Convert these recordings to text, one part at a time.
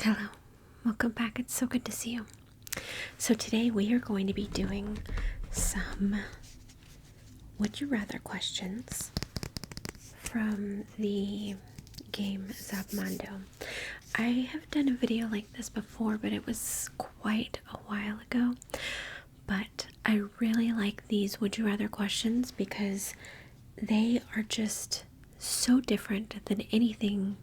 Hello, welcome back. It's so good to see you. So today we are going to be doing some would you rather questions from the game Zapmando. I have done a video like this before, but it was quite a while ago. But I really like these would you rather questions because they are just so different than anything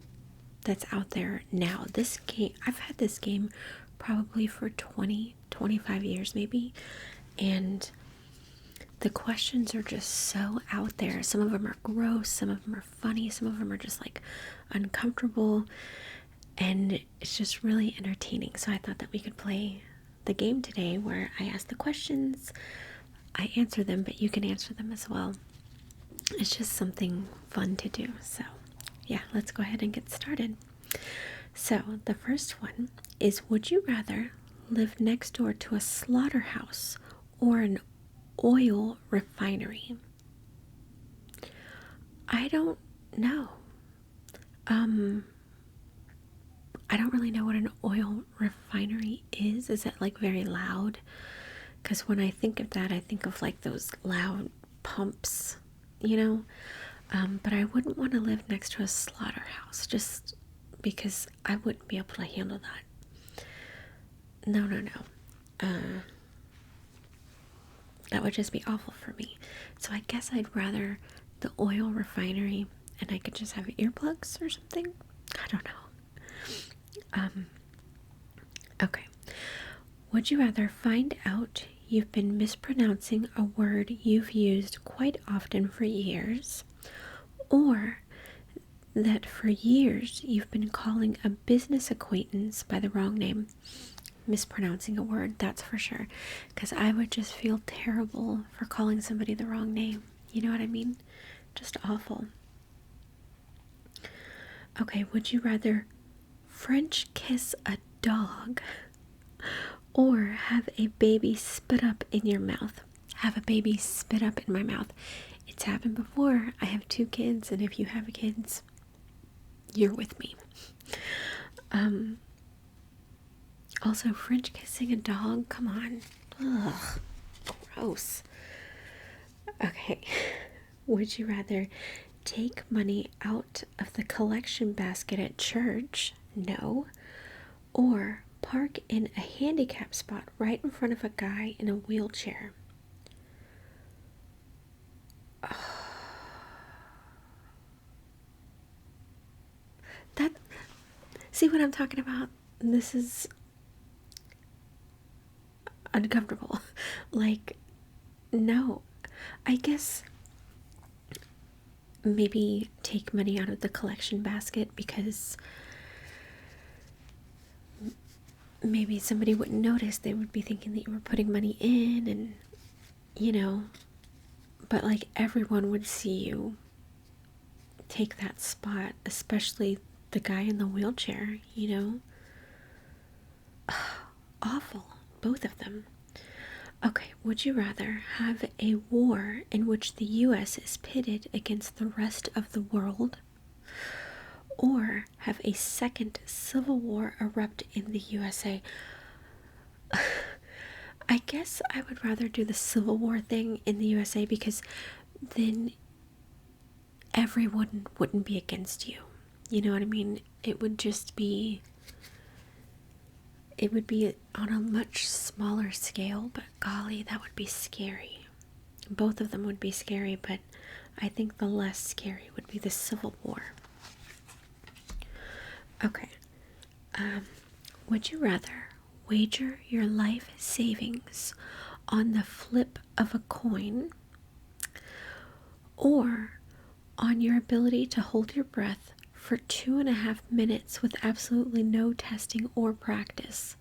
that's out there now. This game, I've had this game probably for 25 years maybe, and the questions are just so out there. Some of them are gross, some of them are funny, some of them are just like uncomfortable, and it's just really entertaining. So I thought that we could play the game today where I ask the questions, I answer them, but you can answer them as well. It's just something fun to do. So yeah, let's go ahead and get started. So the first one is, would you rather live next door to a slaughterhouse or an oil refinery? I don't know. I don't really know what an oil refinery is. Is it like very loud? Because when I think of that, I think of like those loud pumps, you know? But I wouldn't want to live next to a slaughterhouse just because I wouldn't be able to handle that. No. That would just be awful for me. So I guess I'd rather the oil refinery and I could just have earplugs or something. I don't know. Okay. Would you rather find out you've been mispronouncing a word you've used quite often for years, or that for years you've been calling a business acquaintance by the wrong name? Mispronouncing a word, that's for sure, because I would just feel terrible for calling somebody the wrong name. You know what I mean? Just awful. Okay, would you rather French kiss a dog or have a baby spit up in your mouth? Have a baby spit up in my mouth. It's happened before. I have 2 kids, and if you have kids, you're with me. Also, French kissing a dog, come on. Ugh, gross. Okay, would you rather take money out of the collection basket at church? No. Or park in a handicap spot right in front of a guy in a wheelchair? That, see what I'm talking about? This is uncomfortable. Like, no. I guess maybe take money out of the collection basket because maybe somebody wouldn't notice. They would be thinking that you were putting money in, and you know, but like everyone would see you take that spot, especially the guy in the wheelchair, you know. Awful, both of them. Okay, would you rather have a war in which the US is pitted against the rest of the world, or have a second civil war erupt in the USA? I guess I would rather do the civil war thing in the USA because then everyone wouldn't be against you. You know what I mean? It would be on a much smaller scale, but golly, that would be scary. Both of them would be scary, but I think the less scary would be the Civil War. Okay. Would you rather wager your life savings on the flip of a coin, or on your ability to hold your breath for 2.5 minutes with absolutely no testing or practice?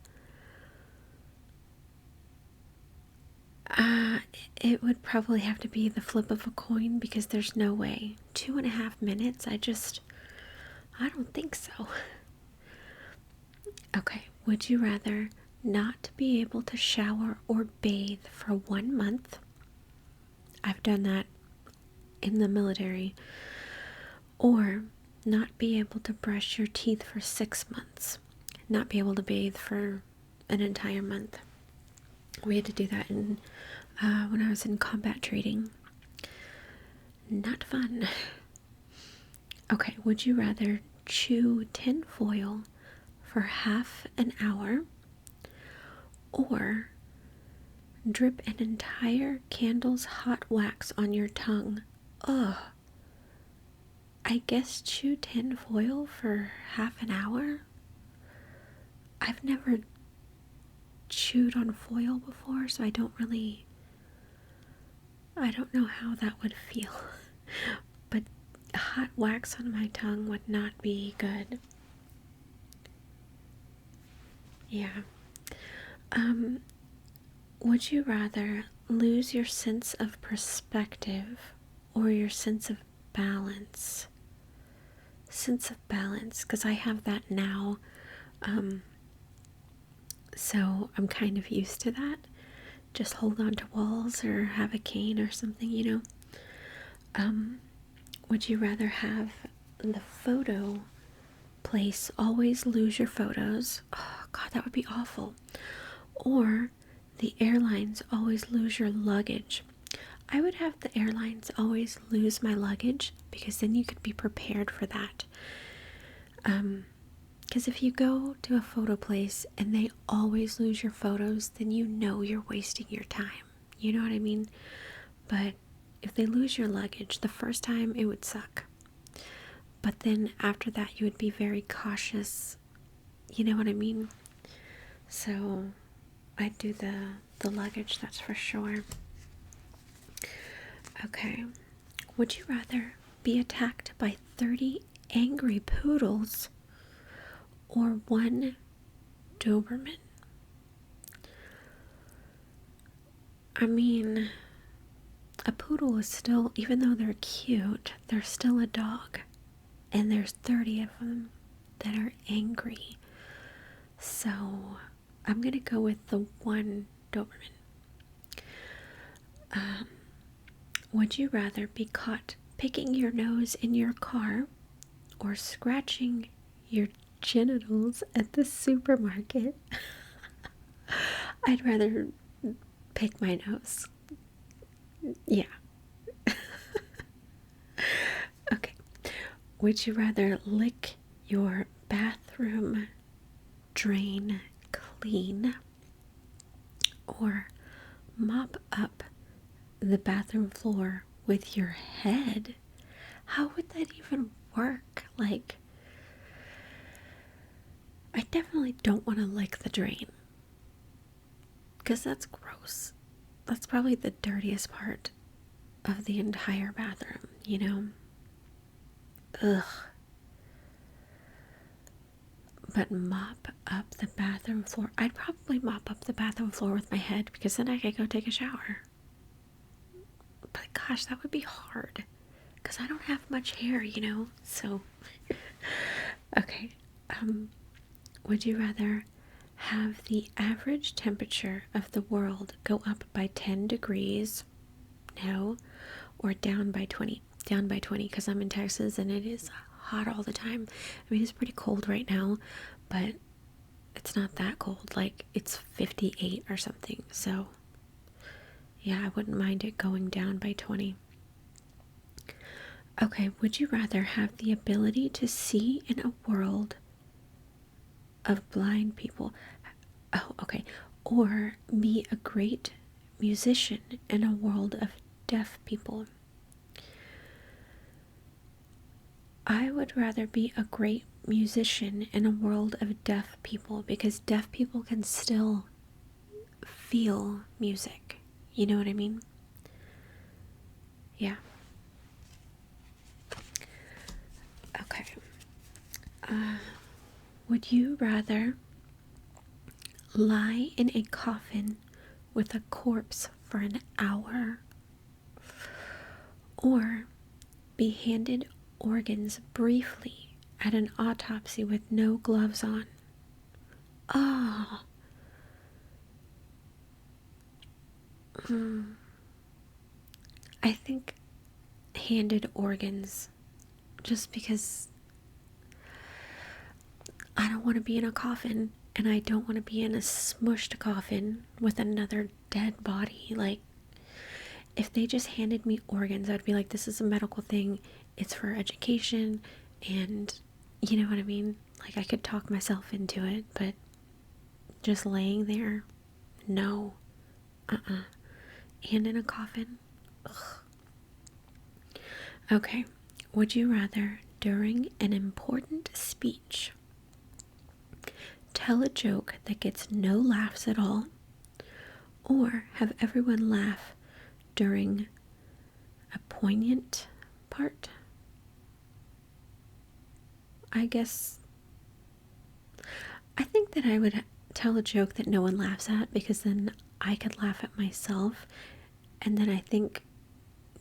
It would probably have to be the flip of a coin because there's no way. 2.5 minutes? I don't think so. Okay, would you rather not be able to shower or bathe for 1 month? I've done that in the military. Or not be able to brush your teeth for 6 months. not be able to bathe for an entire month. We had to do that when I was in combat training. Not fun. Okay, would you rather chew tin foil for half an hour or drip an entire candle's hot wax on your tongue? Ugh. I guess chew tin foil for half an hour? I've never chewed on foil before, so I don't know how that would feel. But hot wax on my tongue would not be good. Yeah. Would you rather lose your sense of perspective or your sense of balance? Sense of balance, because I have that now. So I'm kind of used to that. Just hold on to walls or have a cane or something, Would you rather have the photo place always lose your photos? Oh, God, that would be awful. Or the airlines always lose your luggage. I would have the airlines always lose my luggage, because then you could be prepared for that. Because if you go to a photo place and they always lose your photos, then you know you're wasting your time. You know what I mean? But if they lose your luggage, the first time it would suck. But then after that, you would be very cautious. You know what I mean? So I'd do the luggage, that's for sure. Okay. Would you rather be attacked by 30 angry poodles or 1 Doberman? I mean, a poodle is still, even though they're cute, they're still a dog. And there's 30 of them that are angry. So I'm going to go with the 1 Doberman. Would you rather be caught picking your nose in your car or scratching your genitals at the supermarket? I'd rather pick my nose. Yeah. Okay. Would you rather lick your bathroom drain clean or mop up the bathroom floor with your head? How would that even work? Like, I definitely don't want to lick the drain, because that's gross. That's probably the dirtiest part of the entire bathroom, Ugh. But mop up the bathroom floor. I'd probably mop up the bathroom floor with my head, because then I could go take a shower. But gosh, that would be hard, because I don't have much hair, So, okay. Would you rather have the average temperature of the world go up by 10 degrees? No. Or down by 20? Down by 20, because I'm in Texas and it is hot all the time. I mean, it's pretty cold right now, but it's not that cold. Like, it's 58 or something. So, yeah, I wouldn't mind it going down by 20. Okay, would you rather have the ability to see in a world of blind people? Oh, okay. Or be a great musician in a world of deaf people? I would rather be a great musician in a world of deaf people, because deaf people can still feel music. You know what I mean? Yeah. Okay. Would you rather lie in a coffin with a corpse for an hour or be handed organs briefly at an autopsy with no gloves on? Oh. I think handed organs, just because I don't want to be in a coffin, and I don't want to be in a smushed coffin with another dead body. Like, if they just handed me organs, I'd be like, this is a medical thing, it's for education, and you know what I mean? Like, I could talk myself into it, but just laying there, no. And in a coffin, ugh. Okay, would you rather, during an important speech, tell a joke that gets no laughs at all, or have everyone laugh during a poignant part? I guess I think that I would tell a joke that no one laughs at, because then I could laugh at myself, and then I think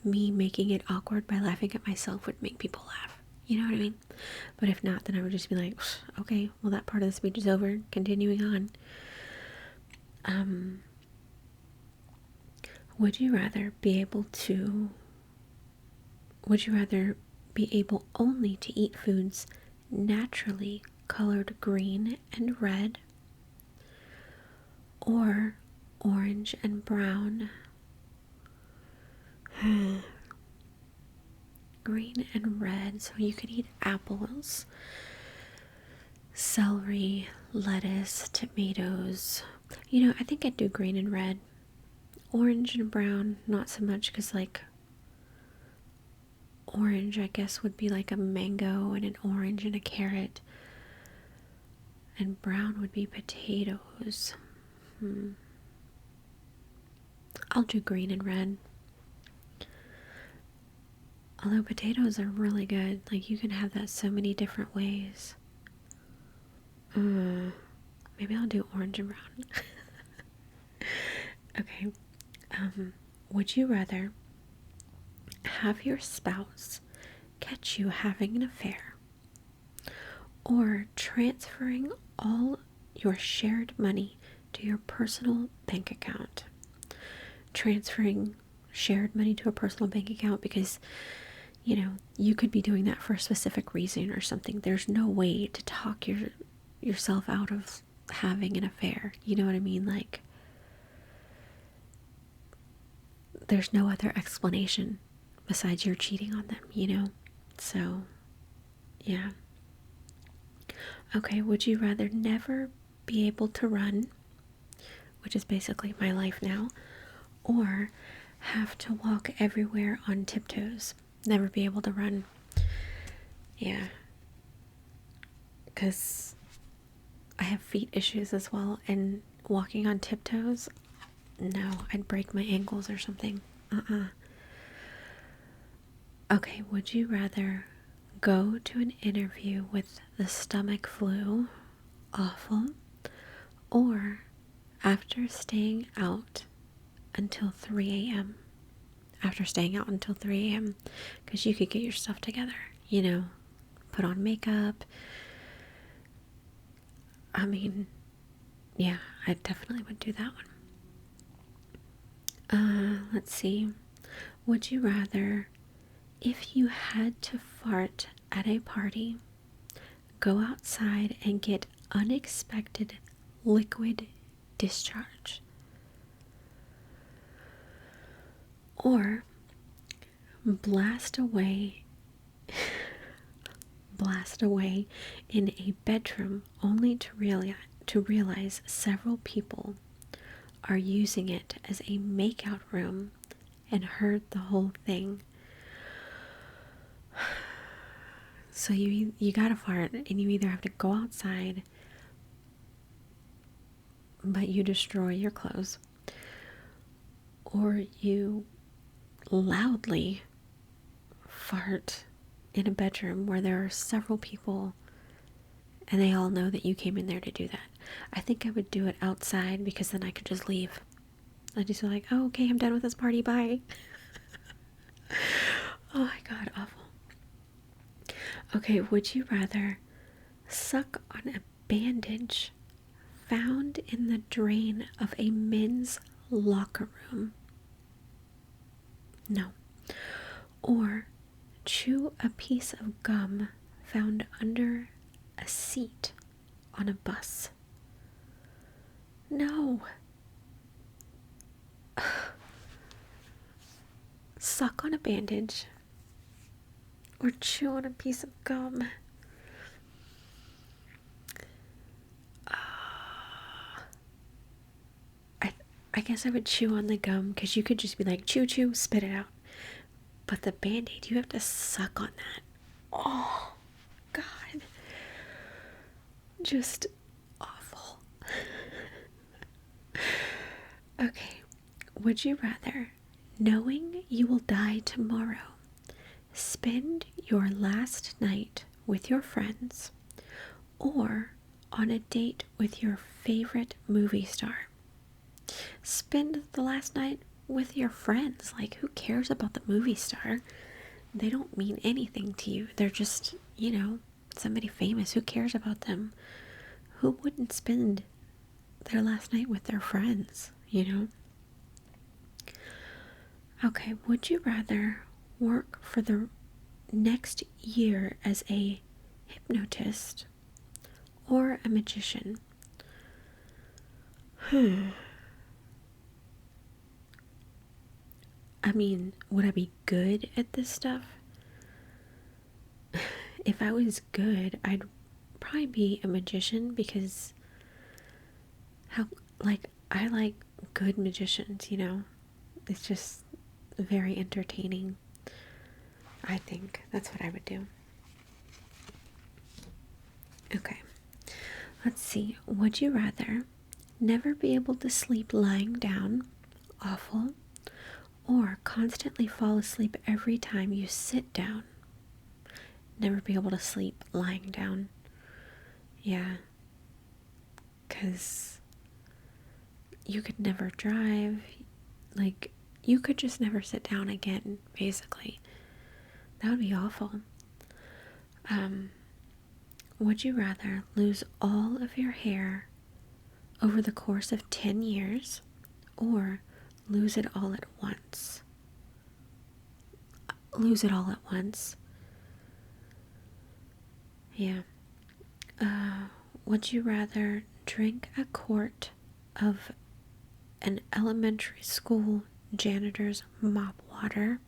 me making it awkward by laughing at myself would make people laugh. You know what I mean? But if not, then I would just be like, okay, well, that part of the speech is over. Continuing on. Would you rather be able only to eat foods naturally colored green and red, or orange and brown? Green and red, so you could eat apples, celery, lettuce, tomatoes. You know, I think I'd do green and red. Orange and brown, not so much, because like orange, I guess, would be like a mango and an orange and a carrot, and brown would be potatoes. I'll do green and red. Although potatoes are really good, like you can have that so many different ways. Maybe I'll do orange and brown. Okay. Would you rather have your spouse catch you having an affair, or transferring all your shared money to your personal bank account? Transferring shared money to a personal bank account because, you know, you could be doing that for a specific reason or something. There's no way to talk yourself out of having an affair. You know what I mean? Like, there's no other explanation besides you're cheating on them, you know? So, yeah. Okay, would you rather never be able to run, which is basically my life now, or have to walk everywhere on tiptoes? Never be able to run. Yeah. Because I have feet issues as well, and walking on tiptoes, no, I'd break my ankles or something. Okay, would you rather go to an interview with the stomach flu, awful, or after staying out until 3 a.m.? After staying out until 3 a.m. because you could get your stuff together, you know, put on makeup. I mean, yeah, I definitely would do that one. Let's see. Would you rather, if you had to fart at a party, go outside and get unexpected liquid discharge, or blast away in a bedroom only to realize several people are using it as a makeout room and heard the whole thing? So you gotta fart, and you either have to go outside, but you destroy your clothes, or you loudly fart in a bedroom where there are several people and they all know that you came in there to do that. I think I would do it outside, because then I could just leave. I'd just be like, oh, okay, I'm done with this party, bye. Oh my god, awful. Okay, would you rather suck on a bandage found in the drain of a men's locker room? No. Or chew a piece of gum found under a seat on a bus. No. Suck on a bandage. Or chew on a piece of gum. I guess I would chew on the gum because you could just be like, chew, chew, spit it out. But the Band-Aid, you have to suck on that. Oh, God. Just awful. Okay. Would you rather, knowing you will die tomorrow, spend your last night with your friends, or on a date with your favorite movie star? Spend the last night with your friends. Like, who cares about the movie star? They don't mean anything to you. They're just, somebody famous. Who cares about them? Who wouldn't spend their last night with their friends, Okay, would you rather work for the next year as a hypnotist or a magician? I mean, would I be good at this stuff? If I was good, I'd probably be a magician because I like good magicians, It's just very entertaining. I think that's what I would do. Okay. Let's see. Would you rather never be able to sleep lying down, awful, or constantly fall asleep every time you sit down? Never be able to sleep lying down. Yeah. Because you could never drive. Like, you could just never sit down again, basically. That would be awful. Would you rather lose all of your hair over the course of 10 years or lose it all at once? Lose it all at once. Yeah. Would you rather drink a quart of an elementary school janitor's mop water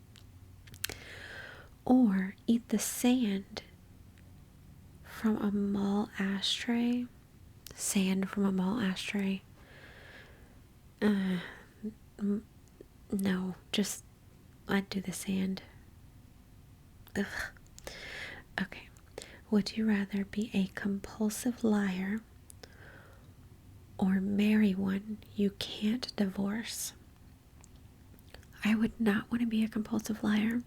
or eat the sand from a mall ashtray? Sand from a mall ashtray. No, just I'd do the sand. Ugh. Okay. Would you rather be a compulsive liar or marry one you can't divorce? I would not want to be a compulsive liar.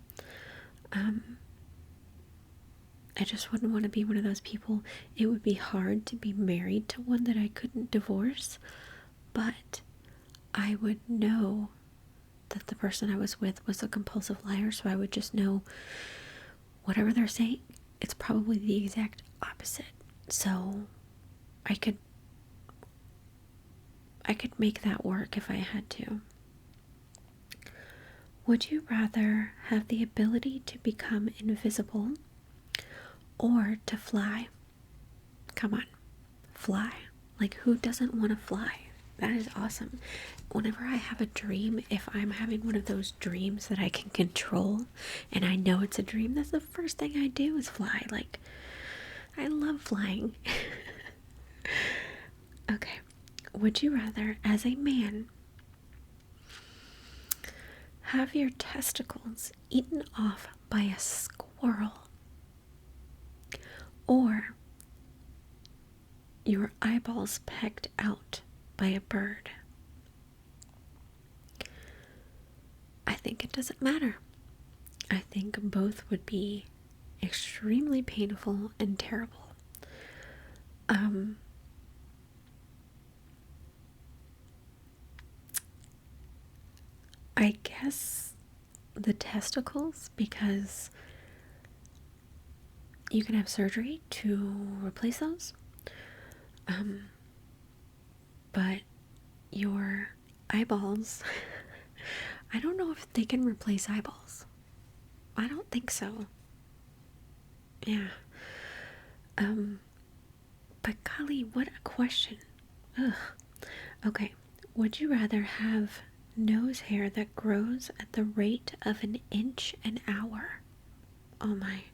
I just wouldn't want to be one of those people. It would be hard to be married to one that I couldn't divorce, but I would know that the person I was with was a compulsive liar, so I would just know whatever they're saying, it's probably the exact opposite. So I could make that work if I had to. Would you rather have the ability to become invisible or to fly? Come on, fly. Like, who doesn't want to fly? That is awesome. Whenever I have a dream, if I'm having one of those dreams that I can control and I know it's a dream, that's the first thing I do is fly. Like, I love flying. Okay. Would you rather, as a man, have your testicles eaten off by a squirrel or your eyeballs pecked out by a bird? I think it doesn't matter. I think both would be extremely painful and terrible. I guess the testicles, because you can have surgery to replace those. But your eyeballs, I don't know if they can replace eyeballs. I don't think so. Yeah. But golly, what a question. Ugh. Okay. Would you rather have nose hair that grows at the rate of an inch an hour? Oh my.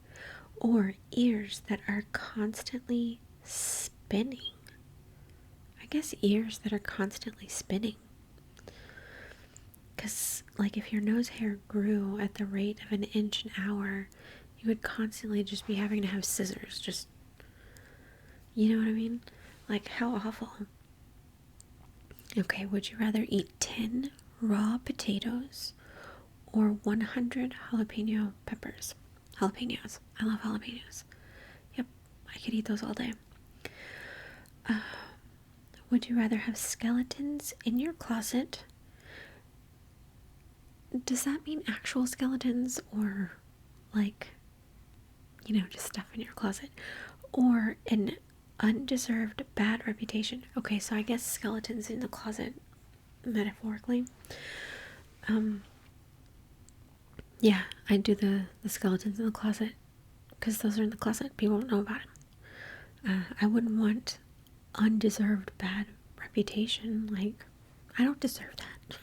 Or ears that are constantly spinning? I guess ears that are constantly spinning. Because, like, if your nose hair grew at the rate of an inch an hour, you would constantly just be having to have scissors. Just, you know what I mean? Like, how awful. Okay, would you rather eat 10 raw potatoes or 100 jalapeno peppers? Jalapenos. I love jalapenos. Yep, I could eat those all day. Would you rather have skeletons in your closet? Does that mean actual skeletons or, like, just stuff in your closet? Or an undeserved bad reputation? Okay, so I guess skeletons in the closet, metaphorically. Yeah, I'd do the skeletons in the closet, because those are in the closet. People don't know about them. I wouldn't want undeserved bad reputation. Like, I don't deserve that.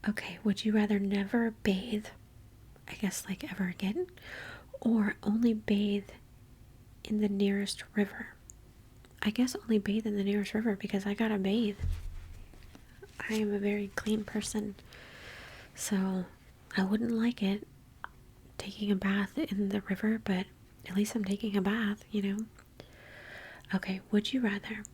Okay, would you rather never bathe, I guess, like, ever again, or only bathe in the nearest river? I guess only bathe in the nearest river, because I gotta bathe. I am a very clean person, so I wouldn't like it taking a bath in the river, but at least I'm taking a bath, Okay, would you rather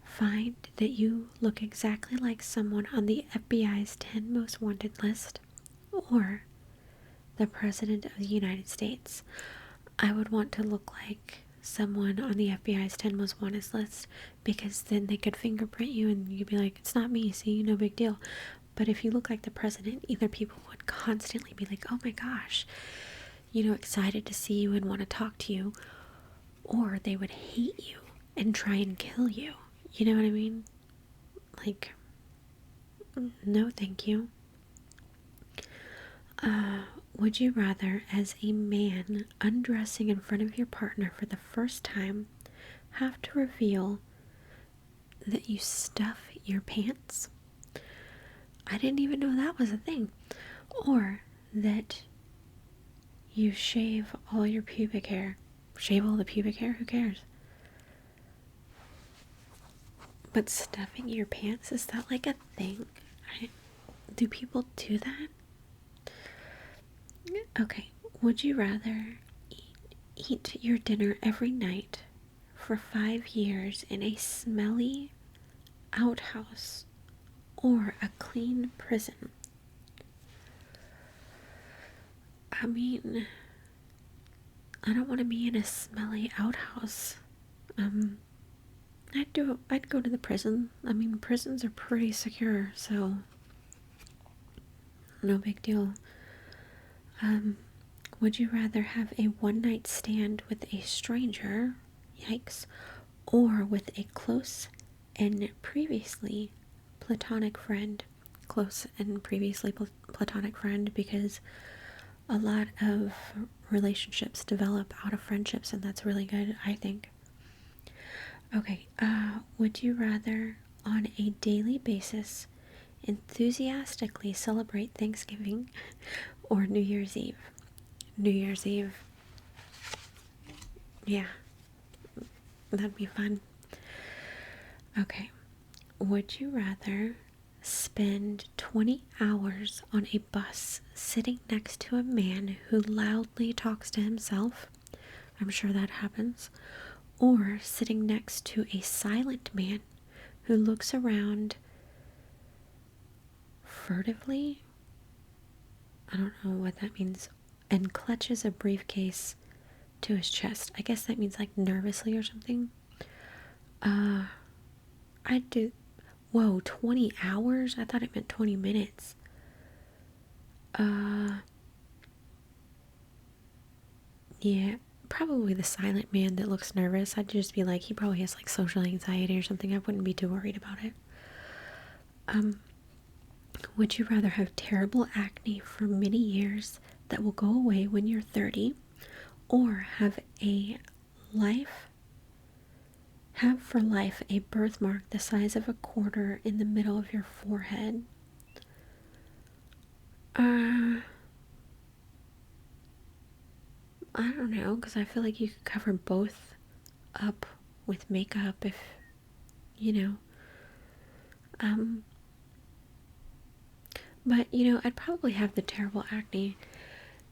find that you look exactly like someone on the FBI's 10 most wanted list, or the President of the United States? I would want to look like someone on the FBI's 10 most wanted list, because then they could fingerprint you and you'd be like, it's not me, see, no big deal. But if you look like the president, either people would constantly be like, oh my gosh, excited to see you and want to talk to you, or they would hate you and try and kill you. You know what I mean? Like, no thank you. Would you rather, as a man undressing in front of your partner for the first time, have to reveal that you stuff your pants? I didn't even know that was a thing. Or that you shave all your pubic hair. Shave all the pubic hair? Who cares? But stuffing your pants, is that like a thing? Do people do that? Okay, would you rather eat your dinner every night for 5 years in a smelly outhouse or a clean prison? I mean, I don't want to be in a smelly outhouse. I'd go to the prison. I mean, prisons are pretty secure, so no big deal. Would you rather have a one-night stand with a stranger, yikes, or with a close and previously platonic friend? Close and previously platonic friend, because a lot of relationships develop out of friendships, and that's really good, I think. Okay, would you rather, on a daily basis, enthusiastically celebrate Thanksgiving or New Year's Eve? New Year's Eve. Yeah, that'd be fun. Okay, would you rather spend 20 hours on a bus sitting next to a man who loudly talks to himself? I'm sure that happens. Or sitting next to a silent man who looks around furtively? I don't know what that means. And clutches a briefcase to his chest. I guess that means like nervously or something. I'd do... Whoa, 20 hours? I thought it meant 20 minutes. Yeah, probably the silent man that looks nervous. I'd just be like, he probably has like social anxiety or something. I wouldn't be too worried about it. Would you rather have terrible acne for many years that will go away when you're 30, or have a life have for life a birthmark the size of a quarter in the middle of your forehead. I don't know, because I feel like you could cover both up with makeup if, you know. But, you know, I'd probably have the terrible acne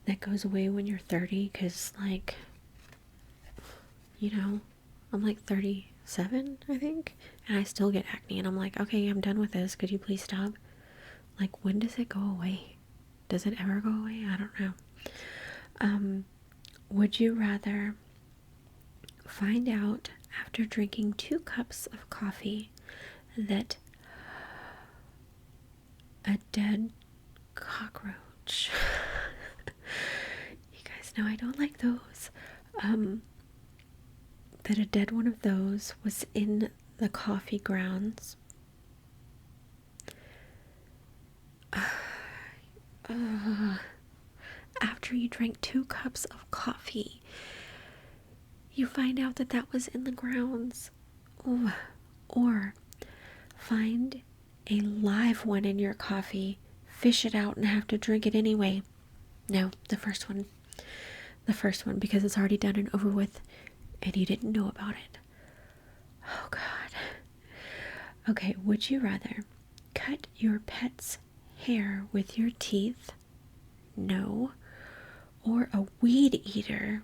that goes away when you're 30, because, like, you know, I'm like 37, I think, and I still get acne, and I'm like, okay, I'm done with this. Could you please stop? Like, when does it go away? Does it ever go away? I don't know. Would you rather find out after drinking 2 cups of coffee that a dead cockroach, you guys know I don't like those, that a dead one of those was in the coffee grounds, after you drank 2 cups of coffee, you find out that that was in the grounds? Ooh. Or find a live one in your coffee, fish it out, and have to drink it anyway. No, the first one. The first one, because it's already done and over with, and you didn't know about it. Oh, God. Okay, would you rather cut your pet's hair with your teeth? No. Or a weed eater?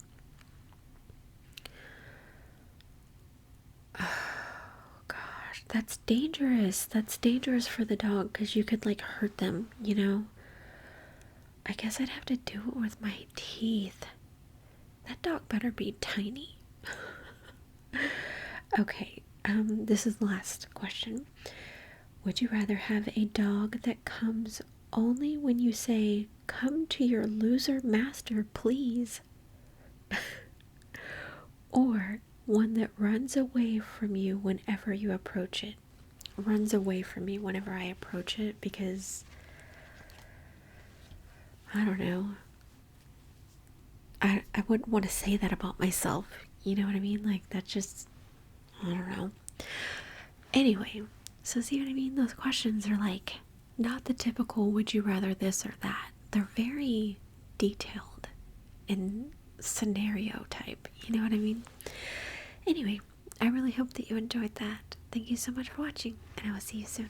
That's dangerous. That's dangerous for the dog, because you could, like, hurt them, you know? I guess I'd have to do it with my teeth. That dog better be tiny. Okay, this is the last question. Would you rather have a dog that comes only when you say, "Come to your loser master, please"? Or one that runs away from you whenever you approach it? Runs away from me whenever I approach it, because I don't know, I wouldn't want to say that about myself, you know what I mean? Like, that's just, I don't know. Anyway, so see what I mean? Those questions are like not the typical would you rather this or that. They're very detailed and scenario type, you know what I mean? Anyway, I really hope that you enjoyed that. Thank you so much for watching, and I will see you soon.